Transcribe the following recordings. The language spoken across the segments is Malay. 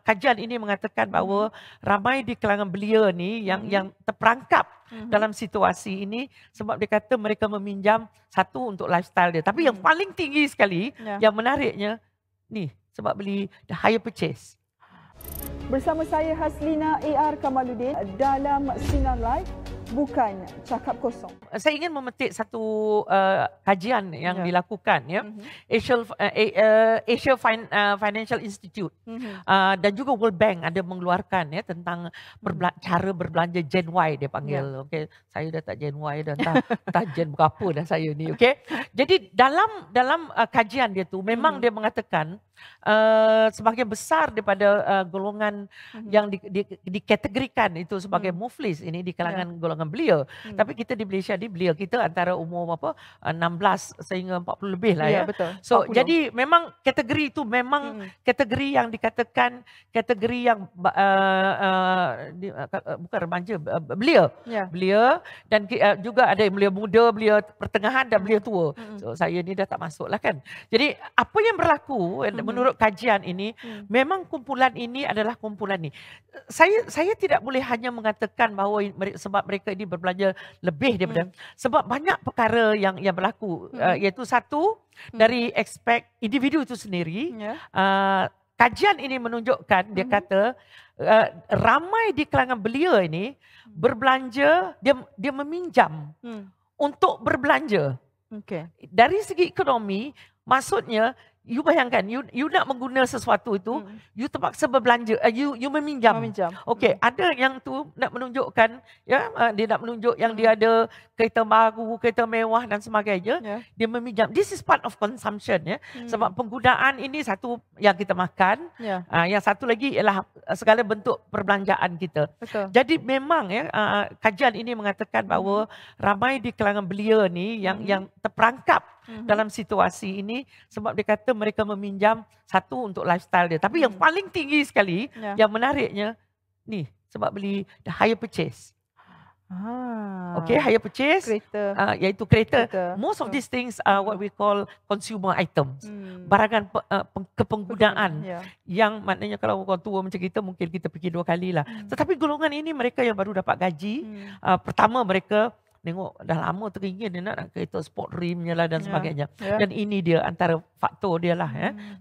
kajian ini mengatakan bahawa ramai di kalangan belia ni yang terperangkap dalam situasi ini sebab dia kata mereka meminjam satu untuk lifestyle dia. Tapi yang paling tinggi sekali, yang menariknya ni sebab beli the higher purchase. Bersama saya Haslina AR Kamaluddin dalam Sinar Live, bukan cakap kosong. Saya ingin memetik satu kajian yang dilakukan Asia Financial Institute dan juga World Bank ada mengeluarkan tentang cara berbelanja Gen Y dia panggil. Okey, saya dah tak Gen Y dah, entah Gen berapa dah saya ni. Okey. Jadi dalam kajian dia tu memang dia mengatakan sebahagian besar daripada golongan yang dikategorikan itu sebagai muflis ini di kalangan golongan belia. Tapi kita di Malaysia ni belia kita antara umur berapa 16 sehingga 40 lebih lah ya. Betul. So 40. Jadi memang kategori itu memang kategori yang dikatakan kategori yang bukan remaja, belia. Belia dan juga ada yang belia muda, belia pertengahan dan belia tua. So saya ni dah tak masuk lah kan. Jadi apa yang berlaku menurut kajian ini memang kumpulan ini adalah kumpulan ni. Saya tidak boleh hanya mengatakan bahawa sebab mereka ini berbelanja lebih daripada sebab banyak perkara yang berlaku iaitu satu dari aspek individu itu sendiri. Kajian ini menunjukkan dia kata ramai di kalangan belia ini berbelanja, dia meminjam untuk berbelanja. Dari segi ekonomi maksudnya you bayangkan, you nak mengguna sesuatu itu, you terpaksa berbelanja, you meminjam. Okey, ada yang tu nak menunjukkan, dia nak menunjuk yang dia ada kereta baru, kereta mewah dan sebagainya, dia meminjam. This is part of consumption sebab penggunaan ini satu yang kita makan, yang satu lagi ialah segala bentuk perbelanjaan kita. Jadi memang kajian ini mengatakan bahawa ramai di kalangan belia ni yang terperangkap dalam situasi ini sebab dia kata mereka meminjam satu untuk lifestyle dia. Tapi yang paling tinggi sekali, yang menariknya ni sebab beli the higher purchase. Okay, higher purchase, iaitu kereta. Most of these things are what we call consumer items. Barangan kepenggunaan yang maknanya kalau orang tua macam kita mungkin kita fikir dua kali lah. Tetapi golongan ini mereka yang baru dapat gaji, pertama mereka tengok dah lama teringin dia nak kereta sport rimnya lah dan sebagainya. Dan ini dia antara faktor dia lah.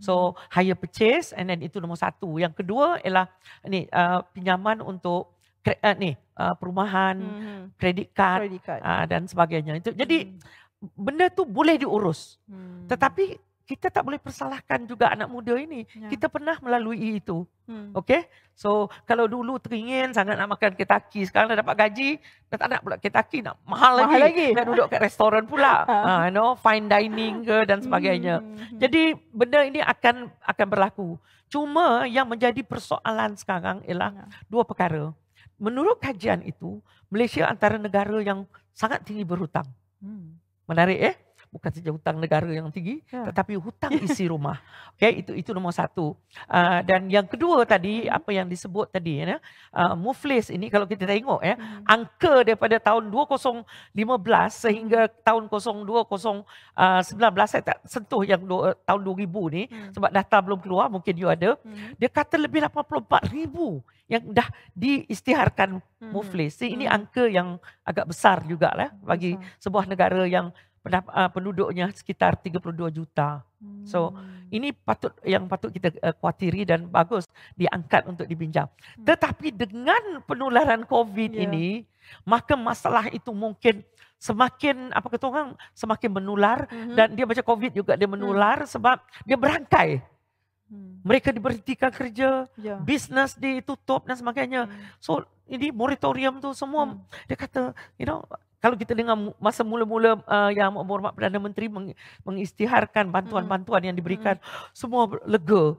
So higher purchase and then itu nombor satu. Yang kedua ialah ni pinjaman untuk perumahan, credit card dan sebagainya. Itu jadi benda tu boleh diurus. Tetapi kita tak boleh persalahkan juga anak muda ini. Kita pernah melalui itu. Okay? So, kalau dulu teringin sangat nak makan Kentucky, sekarang dah dapat gaji, dah tak nak pula Kentucky, nak mahal lagi. Nak duduk kat restoran pula. Fine dining ke dan sebagainya. Jadi, benda ini akan berlaku. Cuma yang menjadi persoalan sekarang ialah dua perkara. Menurut kajian itu, Malaysia antara negara yang sangat tinggi berhutang. Menarik bukan saja hutang negara yang tinggi, tetapi hutang isi rumah. Okay, itu nombor satu. Dan yang kedua tadi, apa yang disebut tadi, muflis ini kalau kita tengok angka daripada tahun 2015 sehingga tahun 2019, saya tak sentuh yang tahun 2000 ni, sebab data belum keluar, mungkin you ada. Dia kata lebih 84,000 yang dah diisytiharkan muflis. Ini angka yang agak besar jugalah bagi sebuah negara yang penduduknya sekitar 32 juta. So, ini yang patut kita khawatiri dan bagus diangkat untuk dipinjam. Tetapi dengan penularan COVID ini, maka masalah itu mungkin semakin semakin menular dan dia macam COVID juga dia menular sebab dia berangkai. Mereka diberhentikan kerja, bisnes ditutup dan sebagainya. So, ini moratorium tu semua dia kata, kalau kita dengar masa mula-mula yang Berhormat Perdana Menteri mengisytiharkan bantuan-bantuan yang diberikan, semua lega.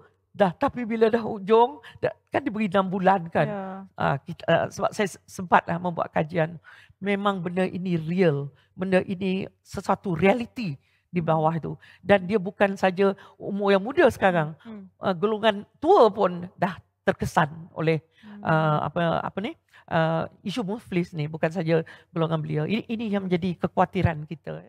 Tapi bila dah hujung, kan diberi 6 bulan kan. Sebab saya sempat membuat kajian. Memang benda ini real. Benda ini sesuatu realiti di bawah itu. Dan dia bukan saja umur yang muda sekarang. Golongan tua pun dah terkesan oleh isu muflis ni, bukan saja golongan belia. Ini yang menjadi kekhawatiran kita.